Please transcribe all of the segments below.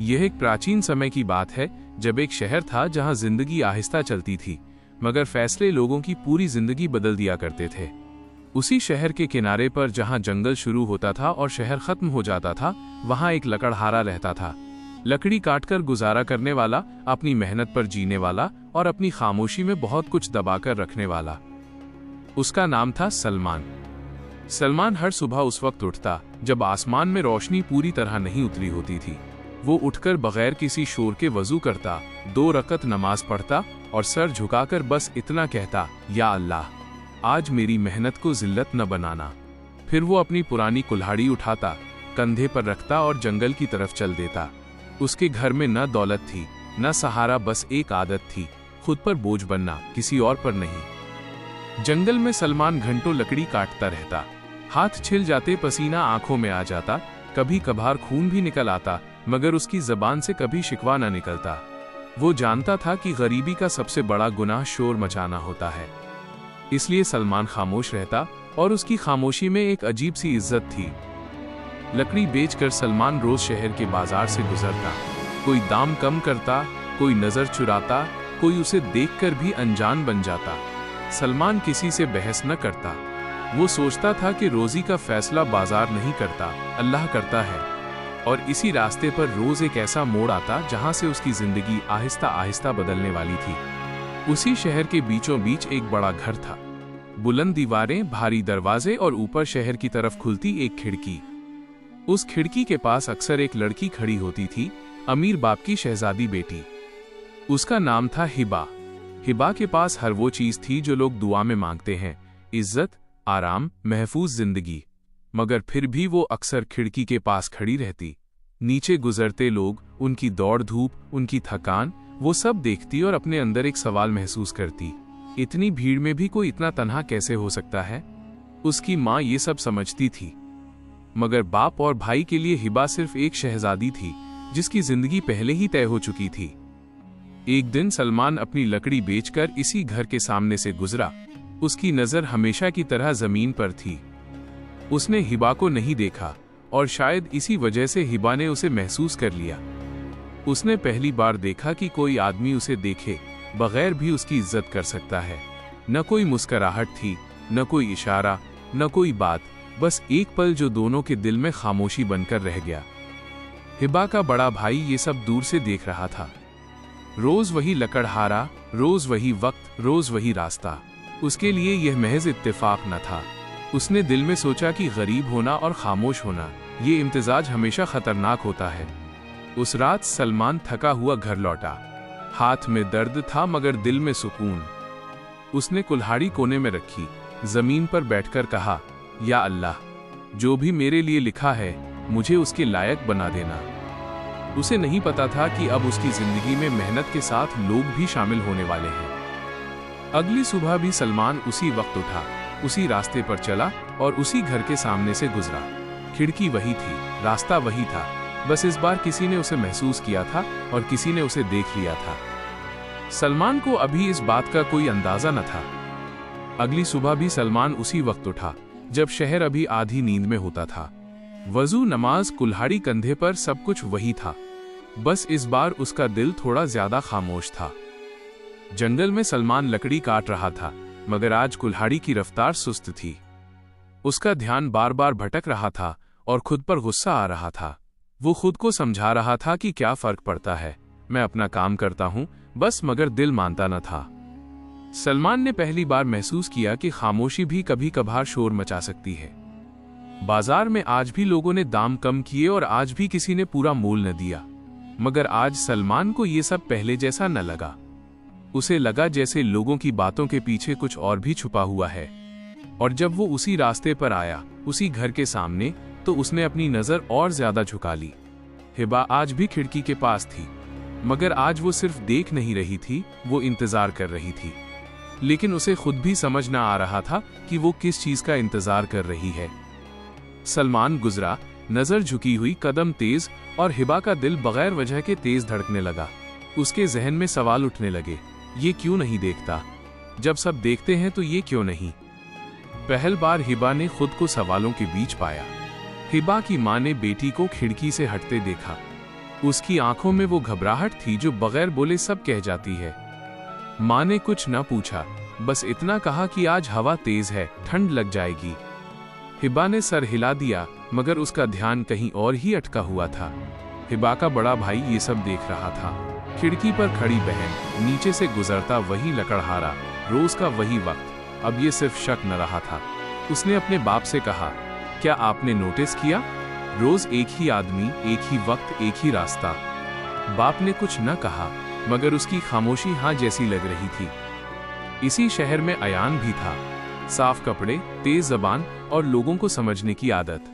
यह एक प्राचीन समय की बात है, जब एक शहर था जहां जिंदगी आहिस्ता चलती थी, मगर फैसले लोगों की पूरी जिंदगी बदल दिया करते थे। उसी शहर के किनारे पर जहां जंगल शुरू होता था और शहर खत्म हो जाता था, वहां एक लकड़हारा रहता था। लकड़ी काटकर गुजारा करने वाला, अपनी मेहनत पर जीने वाला और अपनी खामोशी में बहुत कुछ दबाकर रखने वाला। उसका नाम था सलमान। सलमान हर सुबह उस वक्त उठता जब आसमान में रोशनी पूरी तरह नहीं उतरी होती थी। वो उठकर बगैर किसी शोर के वजू करता, 2 रकत नमाज पढ़ता और सर झुकाकर बस इतना कहता, या अल्लाह, आज मेरी मेहनत को जिल्लत न बनाना। फिर वो अपनी पुरानी कुल्हाड़ी उठाता, कंधे पर रखता और जंगल की तरफ चल देता। उसके घर में न दौलत थी, न सहारा, बस एक आदत थी, खुद पर बोझ बनना, किसी और पर नहीं। जंगल में सलमान घंटों लकड़ी काटता रहता। हाथ छिल जाते, पसीना आंखों में आ जाता, कभी कभार खून भी निकल आता, मगर उसकी जबान से कभी शिकवा न निकलता। वो जानता था कि गरीबी का सबसे बड़ा गुनाह शोर मचाना होता है। इसलिए सलमान खामोश रहता और उसकी खामोशी में एक अजीब सी इज्जत थी। लकड़ी बेचकर सलमान रोज शहर के बाजार से गुजरता। कोई दाम कम करता, कोई नजर चुराता, कोई उसे देखकर भी अनजान बन जाता। सलमान किसी से बहस न करता। वो सोचता था कि रोजी का फैसला बाजार नहीं करता, अल्लाह करता है। और इसी रास्ते पर रोज एक ऐसा मोड़ आता जहां से उसकी जिंदगी आहिस्ता आहिस्ता बदलने वाली थी। उसी शहर के बीचों बीच एक बड़ा घर था। बुलंद दीवारें, भारी दरवाजे और ऊपर शहर की तरफ खुलती एक खिड़की। उस खिड़की के पास अक्सर एक लड़की खड़ी होती थी, अमीर बाप की शहजादी बेटी। उसका नाम था हिबा। हिबा के पास हर वो चीज थी जो लोग दुआ में मांगते हैं, इज्जत, आराम, महफूज जिंदगी। मगर फिर भी वो अक्सर खिड़की के पास खड़ी रहती। नीचे गुजरते लोग, उनकी दौड़ धूप, उनकी थकान, वो सब देखती और अपने अंदर एक सवाल महसूस करती, इतनी भीड़ में भी कोई इतना तन्हा कैसे हो सकता है। उसकी माँ ये सब समझती थी, मगर बाप और भाई के लिए हिबा सिर्फ एक शहजादी थी जिसकी जिंदगी पहले ही तय हो चुकी थी। एक दिन सलमान अपनी लकड़ी बेचकर इसी घर के सामने से गुजरा। उसकी नजर हमेशा की तरह जमीन पर थी। उसने हिबा को नहीं देखा और शायद इसी वजह से हिबा ने उसे महसूस कर लिया। उसने पहली बार देखा कि कोई आदमी उसे देखे बगैर भी उसकी इज्जत कर सकता है। न कोई मुस्कुराहट थी, न कोई इशारा, न कोई बात, बस एक पल जो दोनों के दिल में खामोशी बनकर रह गया। हिबा का बड़ा भाई ये सब दूर से देख रहा था। रोज वही लकड़हारा, रोज वही वक्त, रोज वही रास्ता। उसके लिए यह महज इत्तेफाक न था। उसने दिल में सोचा कि गरीब होना और खामोश होना, ये इम्तिजाज हमेशा खतरनाक होता है। उस रात सलमान थका हुआ घर लौटा। हाथ में दर्द था मगर दिल में सुकून। उसने कुल्हाड़ी कोने में रखी, जमीन पर बैठकर कहा, या अल्लाह, जो भी मेरे लिए लिखा है मुझे उसके लायक बना देना। उसे नहीं पता था कि अब उसकी जिंदगी में मेहनत के साथ लोग भी शामिल होने वाले हैं। अगली सुबह भी सलमान उसी वक्त उठा, उसी रास्ते पर चला और उसी घर के सामने से गुजरा। खिड़की वही थी, रास्ता वही था, बस इस बार किसी ने उसे महसूस किया था और किसी ने उसे देख लिया था। सलमान को अभी इस बात का कोई अंदाजा न था। अगली सुबह भी सलमान उसी वक्त उठा, जब शहर अभी आधी नींद में होता था। वजू, नमाज, कुल्हाड़ी कंधे पर, सब कुछ वही था। बस इस बार उसका दिल थोड़ा ज्यादा खामोश था। जंगल में सलमान लकड़ी काट रहा था, मगर आज कुल्हाड़ी की रफ्तार सुस्त थी। उसका ध्यान बार बार भटक रहा था और खुद पर गुस्सा आ रहा था। वो खुद को समझा रहा था कि क्या फर्क पड़ता है, मैं अपना काम करता हूं बस, मगर दिल मानता न था। सलमान ने पहली बार महसूस किया कि खामोशी भी कभी कभार शोर मचा सकती है। बाजार में आज भी लोगों ने दाम कम किए और आज भी किसी ने पूरा मोल न दिया, मगर आज सलमान को ये सब पहले जैसा न लगा। उसे लगा जैसे लोगों की बातों के पीछे कुछ और भी छुपा हुआ है। और जब वो उसी रास्ते पर आया, उसी घर के सामने, तो उसने अपनी नजर और ज्यादा झुका ली। हिबा आज भी खिड़की के पास थी, मगर आज वो सिर्फ देख नहीं रही थी, वो इंतजार कर रही थी। लेकिन उसे खुद भी समझ न आ रहा था कि वो किस चीज का इंतजार कर रही है। सलमान गुजरा, नजर झुकी हुई, कदम तेज, और हिबा का दिल बगैर वजह के तेज धड़कने लगा। उसके जहन में सवाल उठने लगे, ये क्यों नहीं देखता? जब सब देखते हैं तो ये क्यों नहीं? पहल बार हिबा ने खुद को सवालों के बीच पाया। हिबा की मां ने बेटी को खिड़की से हटते देखा। उसकी आंखों में वो घबराहट थी जो बगैर बोले सब कह जाती है। माँ ने कुछ न पूछा, बस इतना कहा कि आज हवा तेज है, ठंड लग जाएगी। हिबा ने सर हिला दिया, मगर उसका ध्यान कहीं और ही अटका हुआ था। हिबा का बड़ा भाई ये सब देख रहा था। खिड़की पर खड़ी बहन, नीचे से गुजरता वही लकड़हारा, रोज का वही वक्त। अब ये सिर्फ शक न रहा था। उसने अपने बाप से कहा, क्या आपने नोटिस किया? रोज एक ही आदमी, एक ही वक्त, एक ही रास्ता। बाप ने कुछ न कहा, मगर उसकी खामोशी हाँ जैसी लग रही थी। इसी शहर में अयान भी था। साफ कपड़े, तेज जबान और लोगों को समझने की आदत।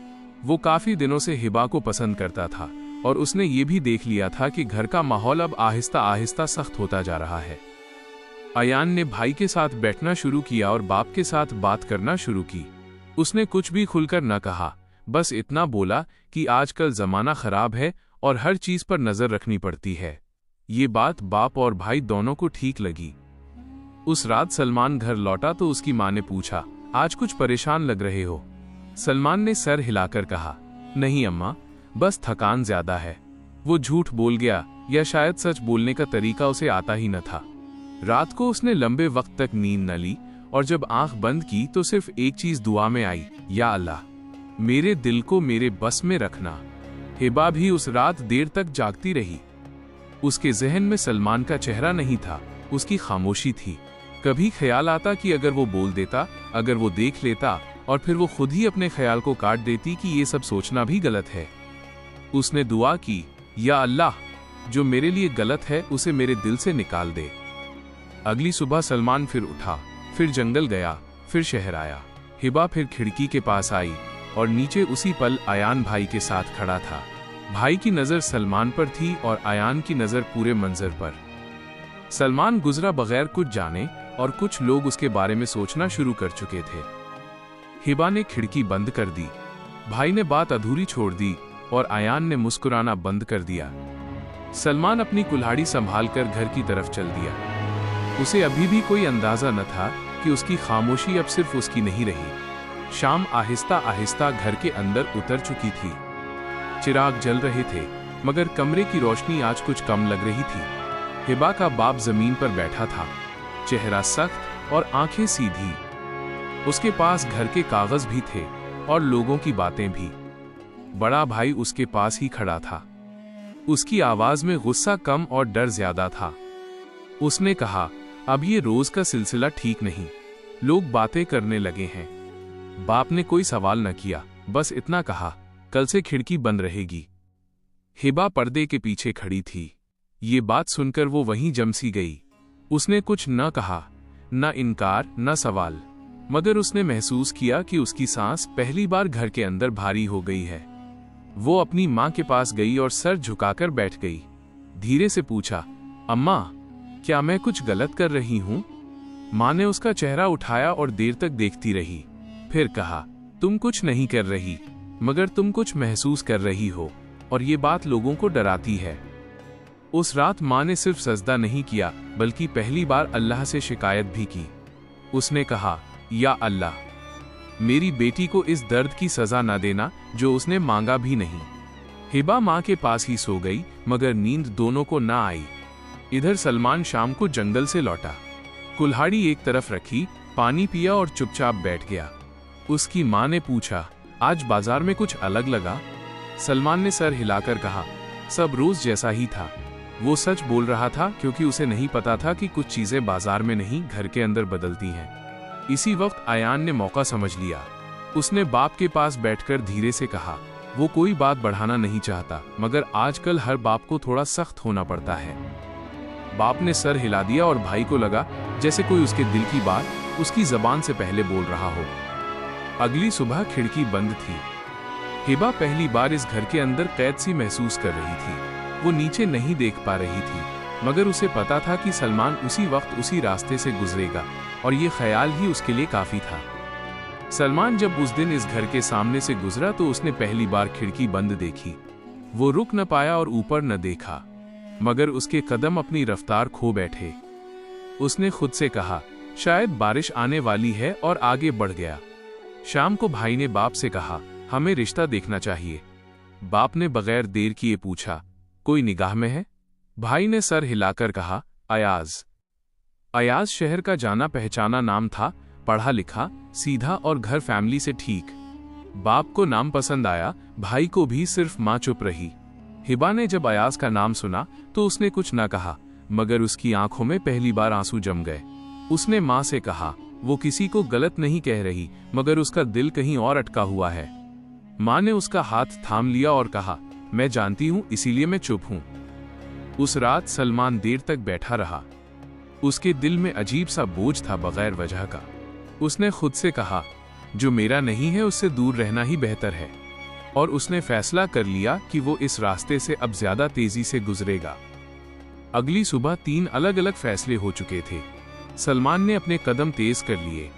वो काफी दिनों से हिबा को पसंद करता था और उसने ये भी देख लिया था कि घर का माहौल अब आहिस्ता आहिस्ता सख्त होता जा रहा है। अयान ने भाई के साथ बैठना शुरू किया और बाप के साथ बात करना शुरू की। उसने कुछ भी खुलकर न कहा, बस इतना बोला कि आजकल जमाना खराब है और हर चीज पर नजर रखनी पड़ती है। ये बात बाप और भाई दोनों को ठीक लगी। उस रात सलमान घर लौटा तो उसकी माँ ने पूछा, आज कुछ परेशान लग रहे हो? सलमान ने सर हिलाकर कहा, नहीं अम्मा, बस थकान ज्यादा है। वो झूठ बोल गया या शायद सच बोलने का तरीका उसे आता ही न था। रात को उसने लंबे वक्त तक नींद न ली और जब आंख बंद की तो सिर्फ एक चीज दुआ में आई, या अल्लाह, मेरे दिल को मेरे बस में रखना। हिबा भी उस रात देर तक जागती रही। उसके जहन में सलमान का चेहरा नहीं था, उसकी खामोशी थी। कभी ख्याल आता कि अगर वो बोल देता, अगर वो देख लेता, और फिर वो खुद ही अपने ख्याल को काट देती कि ये सब सोचना भी गलत है। उसने दुआ की, या अल्लाह, जो मेरे लिए गलत है उसे मेरे दिल से निकाल दे। अगली सुबह सलमान फिर उठा, फिर जंगल गया, फिर शहर आया। हिबा फिर खिड़की के पास आई और नीचे उसी पल अयान भाई के साथ खड़ा था। भाई की नजर सलमान पर थी और अयान की नजर पूरे मंजर पर। सलमान गुजरा बगैर कुछ जाने और कुछ लोग उसके बारे में सोचना शुरू कर चुके थे। हिबा ने खिड़की बंद कर दी। भाई ने बात अधूरी छोड़ दी और अयान ने मुस्कुराना बंद कर दिया। सलमान अपनी कुल्हाड़ी संभालकर घर की तरफ चल दिया। उसे अभी भी कोई अंदाजा न था कि उसकी खामोशी अब सिर्फ उसकी नहीं रही। शाम आहिस्ता आहिस्ता घर के अंदर उतर चुकी थी। चिराग जल रहे थे, मगर कमरे की रोशनी आज कुछ कम लग रही थी। हिबा का बाप जमीन पर बैठा था, चेहरा सख्त और आंखें सीधी। उसके पास घर के कागज भी थे और लोगों की बातें भी। बड़ा भाई उसके पास ही खड़ा था। उसकी आवाज में गुस्सा कम और डर ज्यादा था। उसने कहा, अब ये रोज का सिलसिला ठीक नहीं। लोग बातें करने लगे हैं। बाप ने कोई सवाल न किया, बस इतना कहा, कल से खिड़की बंद रहेगी। हिबा पर्दे के पीछे खड़ी थी। ये बात सुनकर वो वहीं जम सी गई। उसने कुछ न कहा, न इनकार न सवाल, मगर उसने महसूस किया कि उसकी सांस पहली बार घर के अंदर भारी हो गई है। वो अपनी माँ के पास गई और सर झुकाकर बैठ गई। धीरे से पूछा, अम्मा, क्या मैं कुछ गलत कर रही हूँ? माँ ने उसका चेहरा उठाया और देर तक देखती रही। फिर कहा, तुम कुछ नहीं कर रही, मगर तुम कुछ महसूस कर रही हो और ये बात लोगों को डराती है। उस रात माँ ने सिर्फ सजदा नहीं किया, बल्कि पहली बार अल्लाह से शिकायत भी की। उसने कहा, या अल्लाह, मेरी बेटी को इस दर्द की सजा न देना जो उसने मांगा भी नहीं। हिबा माँ के पास ही सो गई, मगर नींद दोनों को ना आई। इधर सलमान शाम को जंगल से लौटा। कुल्हाड़ी एक तरफ रखी, पानी पिया और चुपचाप बैठ गया। उसकी माँ ने पूछा, आज बाजार में कुछ अलग लगा? सलमान ने सर हिलाकर कहा, सब रोज जैसा ही था। वो सच बोल रहा था क्योंकि उसे नहीं पता था कि कुछ चीजें बाजार में नहीं, घर के अंदर बदलती हैं। इसी वक्त अयान ने मौका समझ लिया। उसने बाप के पास बैठकर धीरे से कहा, वो कोई बात बढ़ाना नहीं चाहता, मगर आजकल हर बाप को थोड़ा सख्त होना पड़ता है। बाप ने सर हिला दिया और भाई को लगा जैसे कोई उसके दिल की बात उसकी जबान से पहले बोल रहा हो। अगली सुबह खिड़की बंद थी। हिबा पहली बार इस घर के अंदर कैद सी महसूस कर रही थी। वो नीचे नहीं देख पा रही थी, मगर उसे पता था कि सलमान उसी वक्त उसी रास्ते से गुजरेगा और ये ख्याल ही उसके लिए काफी था। सलमान जब उस दिन इस घर के सामने से गुजरा तो उसने पहली बार खिड़की बंद देखी। वो रुक न पाया और ऊपर न देखा, मगर उसके कदम अपनी रफ्तार खो बैठे। उसने खुद से कहा, शायद बारिश आने वाली है, और आगे बढ़ गया। शाम को भाई ने बाप से कहा, हमें रिश्ता देखना चाहिए। बाप ने बगैर देर किए पूछा, कोई निगाह में है? भाई ने सर हिलाकर कहा, अयाज। अयाज शहर का जाना पहचाना नाम था, पढ़ा लिखा, सीधा और घर फैमिली से ठीक। बाप को नाम पसंद आया, भाई को भी, सिर्फ माँ चुप रही। हिबा ने जब अयाज का नाम सुना तो उसने कुछ न कहा, मगर उसकी आंखों में पहली बार आंसू जम गए। उसने माँ से कहा, वो किसी को गलत नहीं कह रही, मगर उसका दिल कहीं और अटका हुआ है। माँ ने उसका हाथ थाम लिया और कहा, मैं जानती हूँ, इसीलिए मैं चुप हूँ। उस रात सलमान देर तक बैठा रहा। उसके दिल में अजीब सा बोझ था, बगैर वजह का। उसने खुद से कहा, जो मेरा नहीं है उससे दूर रहना ही बेहतर है। और उसने फैसला कर लिया कि वो इस रास्ते से अब ज्यादा तेजी से गुजरेगा। अगली सुबह 3 अलग अलग फैसले हो चुके थे। सलमान ने अपने कदम तेज कर लिए।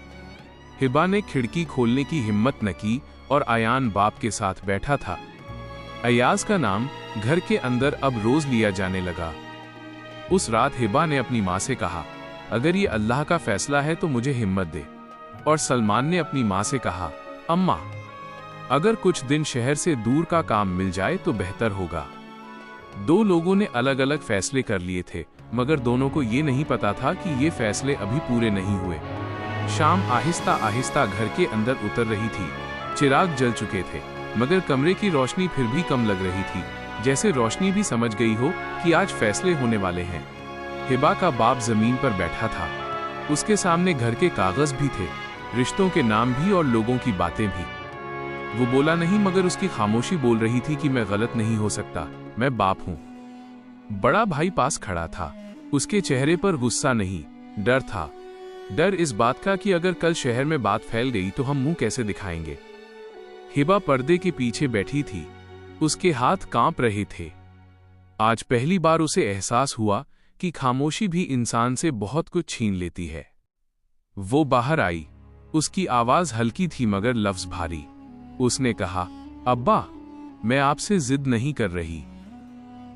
हिबा ने खिड़की खोलने की हिम्मत न की और अयान बाप के साथ बैठा था। अयाज का नाम घर के अंदर अब रोज लिया जाने लगा। उस रात हिबा ने अपनी माँ से कहा, अगर ये अल्लाह का फैसला है तो मुझे हिम्मत दे। और सलमान ने अपनी माँ से कहा, अम्मा, अगर कुछ दिन शहर से दूर का काम मिल जाए तो बेहतर होगा। 2 लोगों ने अलग अलग फैसले कर लिए थे, मगर दोनों को ये नहीं पता था कि ये फैसले अभी पूरे नहीं हुए। शाम आहिस्ता आहिस्ता घर के अंदर उतर रही थी। चिराग जल चुके थे, मगर कमरे की रोशनी फिर भी कम लग रही थी, जैसे रोशनी भी समझ गई हो कि आज फैसले होने वाले हैं। हिबा का बाप जमीन पर बैठा था। उसके सामने घर के कागज भी थे, रिश्तों के नाम भी और लोगों की बातें भी। वो बोला नहीं, मगर उसकी खामोशी बोल रही थी कि मैं गलत नहीं हो सकता, मैं बाप हूं। बड़ा भाई पास खड़ा था। उसके चेहरे पर गुस्सा नहीं, डर था। डर इस बात का कि अगर कल शहर में बात फैल गई तो हम मुंह कैसे दिखाएंगे। हिबा पर्दे के पीछे बैठी थी। उसके हाथ कांप रहे थे। आज पहली बार उसे एहसास हुआ कि खामोशी भी इंसान से बहुत कुछ छीन लेती है। वो बाहर आई। उसकी आवाज हल्की थी मगर लफ्ज भारी। उसने कहा, अब्बा, मैं आपसे जिद नहीं कर रही।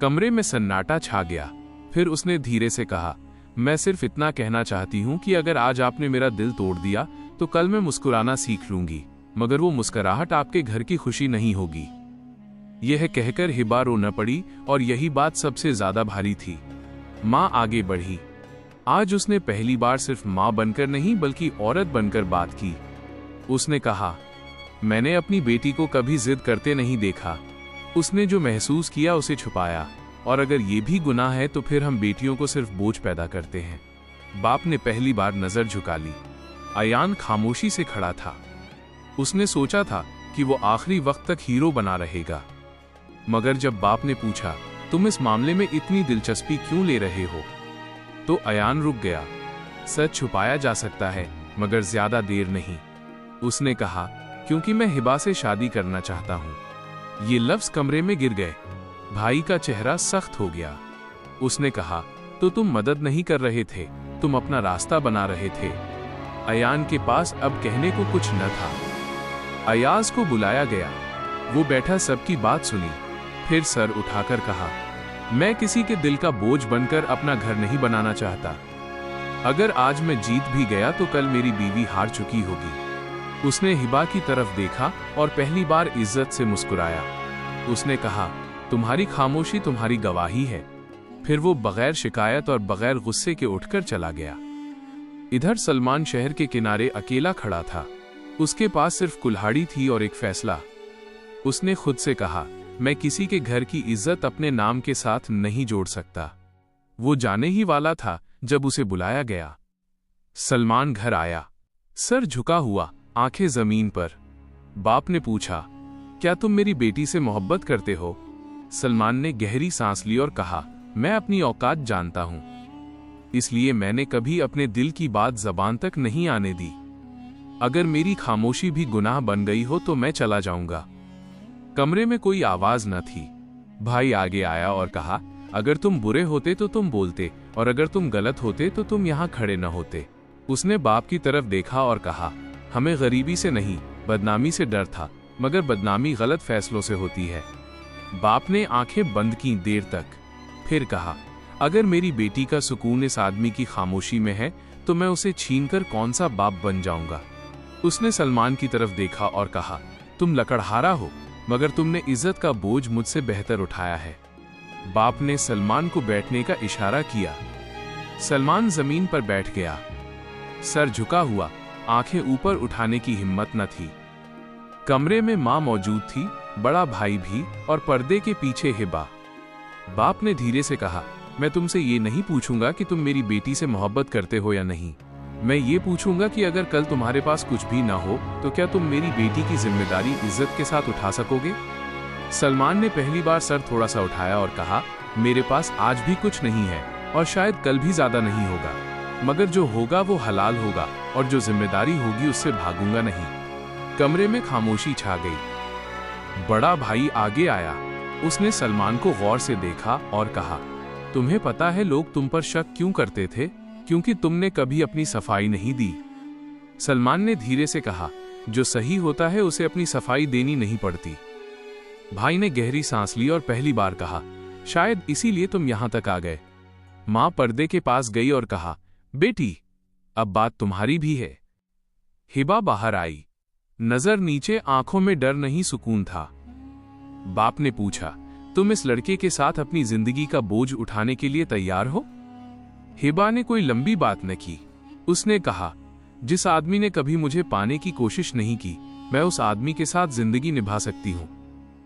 कमरे में सन्नाटा छा गया। फिर उसने धीरे से कहा, मैं सिर्फ इतना कहना चाहती हूं कि अगर आज आपने मेरा दिल तोड़ दिया तो कल मैं मुस्कुराना सीख लूंगी, मगर वो मुस्कुराहट आपके घर की खुशी नहीं होगी। यह कहकर हिबा रो न पड़ी और यही बात सबसे ज्यादा भारी थी। माँ आगे बढ़ी। आज उसने पहली बार सिर्फ माँ बनकर नहीं बल्कि औरत बनकर बात की। उसने कहा, मैंने अपनी बेटी को कभी जिद करते नहीं देखा। उसने जो महसूस किया उसे छुपाया, और अगर ये भी गुनाह है तो फिर हम बेटियों को सिर्फ बोझ पैदा करते हैं। बाप ने पहली बार नजर झुका ली। अयान खामोशी से खड़ा था। उसने सोचा था कि वो आखिरी वक्त तक हीरो बना रहेगा, मगर जब बाप ने पूछा, तुम इस मामले में इतनी दिलचस्पी क्यों ले रहे हो, तो अयान रुक गया। सच छुपाया जा सकता है, मगर ज्यादा देर नहीं। उसने कहा, क्योंकि मैं हिबा से शादी करना चाहता हूं। ये लफ्ज कमरे में गिर गए। भाई का चेहरा सख्त हो गया। उसने कहा, तो तुम मदद नहीं कर रहे थे, तुम अपना रास्ता बना रहे थे। अयान के पास अब कहने को कुछ न था। अयाज को बुलाया गया। वो बैठा सबकी बात सुनी, फिर सर उठाकर कहा, मैं किसी के दिल का बोझ बनकर अपना घर नहीं बनाना चाहता। अगर आज मैं जीत भी गया तो कल मेरी बीवी हार चुकी होगी। उसने हिबा की तरफ देखा और पहली बार इज्जत से मुस्कुराया। उसने कहा, तुम्हारी खामोशी तुम्हारी गवाही है। फिर वो बगैर शिकायत और बगैर गुस्से के उठकर चला गया। इधर सलमान शहर के किनारे अकेला खड़ा था। उसके पास सिर्फ कुल्हाड़ी थी और एक फैसला। उसने खुद से कहा, मैं किसी के घर की इज्जत अपने नाम के साथ नहीं जोड़ सकता। वो जाने ही वाला था जब उसे बुलाया गया। सलमान घर आया, सर झुका हुआ, आंखें जमीन पर। बाप ने पूछा, क्या तुम मेरी बेटी से मोहब्बत करते हो? सलमान ने गहरी सांस ली और कहा, मैं अपनी औकात जानता हूं, इसलिए मैंने कभी अपने दिल की बात जबान तक नहीं आने दी। अगर मेरी खामोशी भी गुनाह बन गई हो तो मैं चला जाऊंगा। कमरे में कोई आवाज न थी। भाई आगे आया और कहा, अगर तुम बुरे होते तो तुम बोलते, और अगर तुम गलत होते तो तुम यहां खड़े न होते। उसने बाप की तरफ देखा और कहा, हमें गरीबी से नहीं, बदनामी से डर था, मगर बदनामी गलत फैसलों से होती है। बाप ने आंखें बंद की देर तक, फिर कहा, अगर मेरी बेटी का सुकून इस आदमी की खामोशी में है तो मैं उसे छीनकर कौन सा बाप बन जाऊंगा। उसने सलमान की तरफ देखा और कहा, तुम लकड़हारा हो, मगर तुमने इज्जत का बोझ मुझसे बेहतर उठाया है। बाप ने सलमान को बैठने का इशारा किया। सलमान जमीन पर बैठ गया, सर झुका हुआ, आंखें ऊपर उठाने की हिम्मत न थी। कमरे में मां मौजूद थी, बड़ा भाई भी, और पर्दे के पीछे हिबा। बाप ने धीरे से कहा, मैं तुमसे ये नहीं पूछूंगा कि तुम मेरी बेटी से मोहब्बत करते हो या नहीं। मैं ये पूछूंगा कि अगर कल तुम्हारे पास कुछ भी ना हो तो क्या तुम मेरी बेटी की जिम्मेदारी इज्जत के साथ उठा सकोगे? सलमान ने पहली बार सर थोड़ा सा उठाया और कहा, मेरे पास आज भी कुछ नहीं है और शायद कल भी ज्यादा नहीं होगा, मगर जो होगा वो हलाल होगा और जो जिम्मेदारी होगी उससे भागूंगा नहीं। कमरे में खामोशी छा गई। बड़ा भाई आगे आया। उसने सलमान को गौर से देखा और कहा, तुम्हें पता है लोग तुम पर शक क्यों करते थे? क्योंकि तुमने कभी अपनी सफाई नहीं दी। सलमान ने धीरे से कहा, जो सही होता है उसे अपनी सफाई देनी नहीं पड़ती। भाई ने गहरी सांस ली और पहली बार कहा, शायद इसीलिए तुम यहां तक आ गए। मां पर्दे के पास गई और कहा, बेटी अब बात तुम्हारी भी है। हिबा बाहर आई। नजर नीचे, आंखों में डर नहीं सुकून था। बाप ने पूछा, तुम इस लड़के के साथ अपनी जिंदगी का बोझ उठाने के लिए तैयार हो? हिबा ने कोई लंबी बात न की। उसने कहा, जिस आदमी ने कभी मुझे पाने की कोशिश नहीं की, मैं उस आदमी के साथ जिंदगी निभा सकती हूं।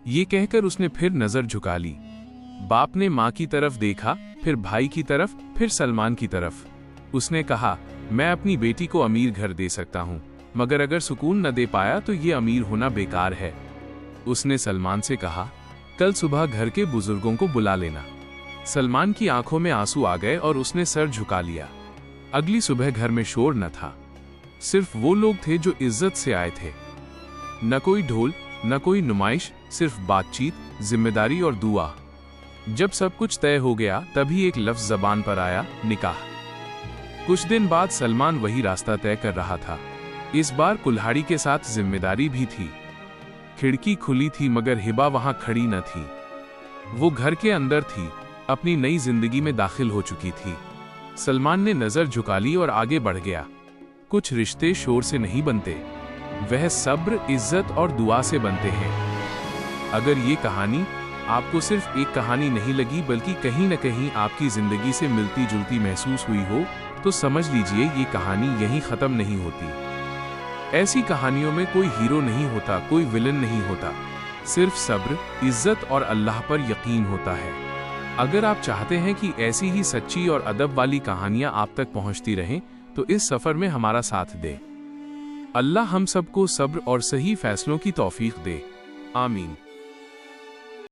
ये कहकर उसने फिर नजर झुका ली। बाप ने मां की तरफ देखा, फिर भाई की तरफ, फिर सलमान की तरफ। उसने कहा, मैं अपनी बेटी को अमीर घर दे सकता हूं, मगर अगर सुकून न दे पाया तो ये अमीर होना बेकार है। उसने सलमान से कहा, कल सुबह घर के बुजुर्गों को बुला लेना। सलमान की आंखों में आंसू आ गए और उसने सर झुका लिया। अगली सुबह घर में शोर न था, सिर्फ वो लोग थे जो इज्जत से आए थे। न कोई ढोल, न कोई नुमाइश, सिर्फ बातचीत, जिम्मेदारी और दुआ। जब सब कुछ तय हो गया तभी एक लफ्ज जबान पर आया, निकाह। कुछ दिन बाद सलमान वही रास्ता तय कर रहा था। इस बार कुल्हाड़ी के साथ जिम्मेदारी भी थी। खिड़की खुली थी मगर हिबा वहां खड़ी न थी। वो घर के अंदर थी, अपनी नई जिंदगी में दाखिल हो चुकी थी। सलमान ने नजर झुका ली और आगे बढ़ गया। कुछ रिश्ते शोर से नहीं बनते, वह सब्र, इज्जत और दुआ से बनते हैं। अगर ये कहानी आपको सिर्फ एक कहानी नहीं लगी बल्कि कहीं न कहीं आपकी जिंदगी से मिलती जुलती महसूस हुई हो तो समझ लीजिए ये कहानी यहीं खत्म नहीं होती। ऐसी कहानियों में कोई हीरो नहीं होता, कोई विलन नहीं होता, सिर्फ सब्र, इज्जत और अल्लाह पर यकीन होता है। अगर आप चाहते हैं कि ऐसी ही सच्ची और अदब वाली कहानियां आप तक पहुंचती रहें तो इस सफर में हमारा साथ दे। अल्लाह हम सबको सब्र और सही फैसलों की तौफीक दे। आमीन।